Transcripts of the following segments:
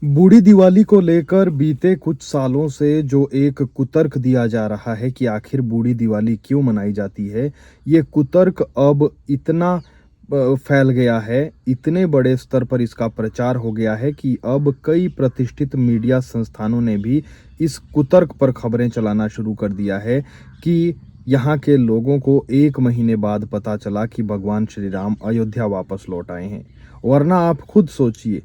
बूढ़ी दिवाली को लेकर बीते कुछ सालों से जो एक कुतर्क दिया जा रहा है कि आखिर बूढ़ी दिवाली क्यों मनाई जाती है, ये कुतर्क अब इतना फैल गया है, इतने बड़े स्तर पर इसका प्रचार हो गया है कि अब कई प्रतिष्ठित मीडिया संस्थानों ने भी इस कुतर्क पर खबरें चलाना शुरू कर दिया है कि यहाँ के लोगों को 1 महीने बाद पता चला कि भगवान श्री राम अयोध्या वापस लौट आए हैं। वरना आप खुद सोचिए,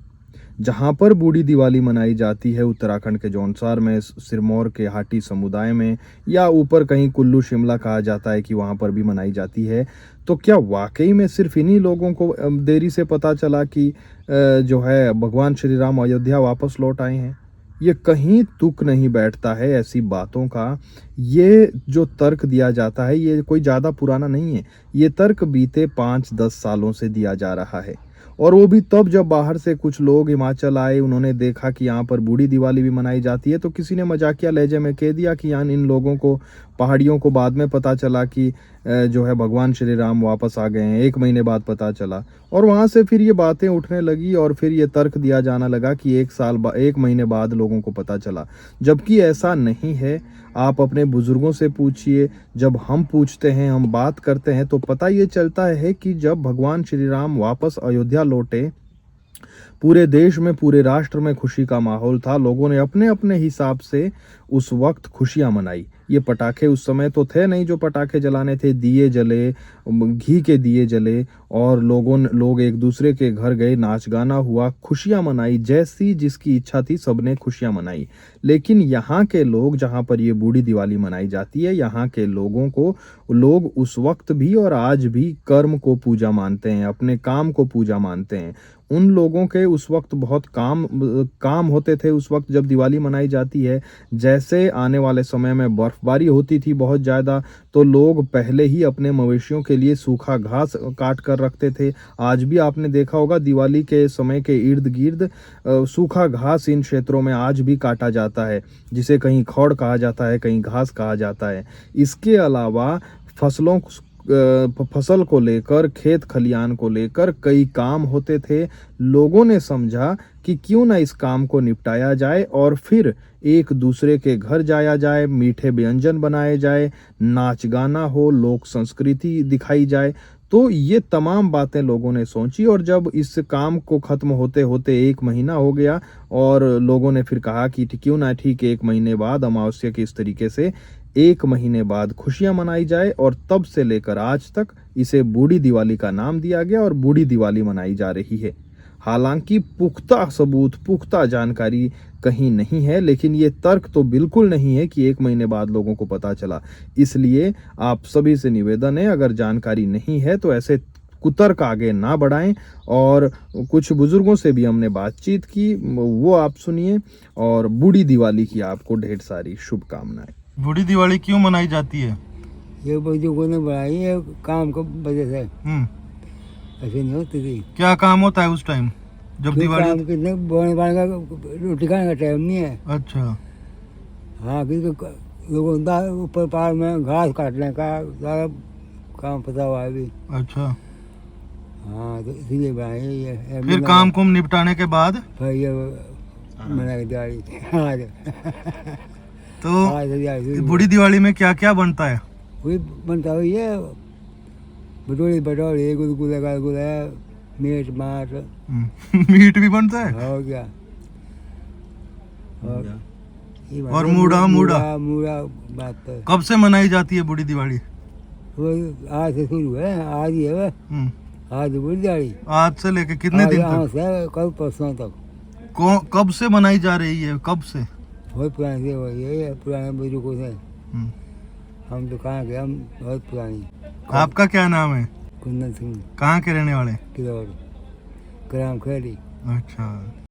जहाँ पर बूढ़ी दिवाली मनाई जाती है उत्तराखंड के जौनसार में, सिरमौर के हाटी समुदाय में, या ऊपर कहीं कुल्लू शिमला कहा जाता है कि वहाँ पर भी मनाई जाती है, तो क्या वाकई में सिर्फ इन्हीं लोगों को देरी से पता चला कि जो है भगवान श्री राम अयोध्या वापस लौट आए हैं? ये कहीं तुक नहीं बैठता है ऐसी बातों का। ये जो तर्क दिया जाता है ये कोई ज़्यादा पुराना नहीं है। ये तर्क बीते 5-10 सालों से दिया जा रहा है, और वो भी तब जब बाहर से कुछ लोग हिमाचल आए, उन्होंने देखा कि यहाँ पर बूढ़ी दिवाली भी मनाई जाती है, तो किसी ने मजाकिया लहजे में कह दिया कि यार इन लोगों को, पहाड़ियों को बाद में पता चला कि जो है भगवान श्री राम वापस आ गए हैं, 1 महीने बाद पता चला। और वहाँ से फिर ये बातें उठने लगी और फिर ये तर्क दिया जाना लगा कि 1 महीने बाद लोगों को पता चला, जबकि ऐसा नहीं है। आप अपने बुजुर्गों से पूछिए, जब हम पूछते हैं, हम बात करते हैं, तो पता ये चलता है कि जब भगवान श्री राम वापस अयोध्या लौटे, पूरे देश में, पूरे राष्ट्र में खुशी का माहौल था। लोगों ने अपने अपने हिसाब से उस वक्त खुशियां मनाई। ये पटाखे उस समय तो थे नहीं जो पटाखे जलाने थे, दिए जले, घी के दिए जले, और लोग एक दूसरे के घर गए, नाच गाना हुआ, खुशियां मनाई, जैसी जिसकी इच्छा थी सबने खुशियां मनाई। लेकिन यहाँ के लोग, जहाँ पर ये बूढ़ी दिवाली मनाई जाती है, यहाँ के लोगों को, लोग उस वक्त भी और आज भी कर्म को पूजा मानते हैं, अपने काम को पूजा मानते हैं। उन लोगों के उस वक्त बहुत काम होते थे उस वक्त जब दिवाली मनाई जाती है। जैसे आने वाले समय में बर्फबारी होती थी बहुत ज़्यादा, तो लोग पहले ही अपने मवेशियों के लिए सूखा घास काट कर रखते थे। आज भी आपने देखा होगा दिवाली के समय के इर्द गिर्द सूखा घास इन क्षेत्रों में आज भी काटा जाता है, जिसे कहीं खौड़ कहा जाता है, कहीं घास कहा जाता है। इसके अलावा फसल को लेकर, खेत खलियान को लेकर कई काम होते थे। लोगों ने समझा कि क्यों ना इस काम को निपटाया जाए और फिर एक दूसरे के घर जाया जाए, मीठे व्यंजन बनाए जाए, नाच गाना हो, लोक संस्कृति दिखाई जाए। तो ये तमाम बातें लोगों ने सोची, और जब इस काम को खत्म होते होते 1 महीना हो गया, और लोगों ने फिर कहा कि क्यों ना ठीक 1 महीने बाद, अमावस्या के इस तरीके से 1 महीने बाद खुशियां मनाई जाए, और तब से लेकर आज तक इसे बूढ़ी दिवाली का नाम दिया गया और बूढ़ी दिवाली मनाई जा रही है। हालांकि पुख्ता सबूत, पुख्ता जानकारी कहीं नहीं है, लेकिन ये तर्क तो बिल्कुल नहीं है कि 1 महीने बाद लोगों को पता चला। इसलिए आप सभी से निवेदन है, अगर जानकारी नहीं है तो ऐसे कुतर्क आगे ना बढ़ाएं। और कुछ बुजुर्गों से भी हमने बातचीत की, वो आप सुनिए। और बूढ़ी दिवाली की आपको ढेर सारी शुभकामनाएं। बूढ़ी दिवाली क्यों मनाई जाती है? ये बुजुर्गों ने बनाई है काम को वजह से, ऐसे नहीं होती थी। क्या काम होता है उस टाइम जब दिवाली? काम कितने बोने बाने का, रोटी खाने का टाइम नहीं है। अच्छा। हाँ, किसी लोगों का ऊपर पहाड़ में घास काटने का सारा काम पता हुआ है अभी। अच्छा। हाँ, तो इसीलिए बनाई है ये। फिर काम कुम निपटाने के बाद फिर ये मनाई दिवाली आज। तो बूढ़ी दिवाली में क्या क्या बनता है? वही बनता हुई है, भटोरी भटोरी, गुलगुला गुलगुला, मीट माट। मीट भी बनता है? हो गया। और मूड़ा मूड़ा मूड़ा बात तो कब से मनाई जाती है बूढ़ी दिवाली? वो आज से शुरू है, आज ही है। आज बूढ़ी दिवाली आज से लेके कितने दिन तक? से कल परसों तक। कब से मनाई जा रही है, कब से? बहुत पुराने से वही है, पुराने बुजुर्गों से। हम तो कहाँ के, हम बहुत पुरानी। आपका क्या नाम है? कुंदन सिंह। कहाँ के रहने वाले? किलोड़, ग्राम खेड़ी। अच्छा।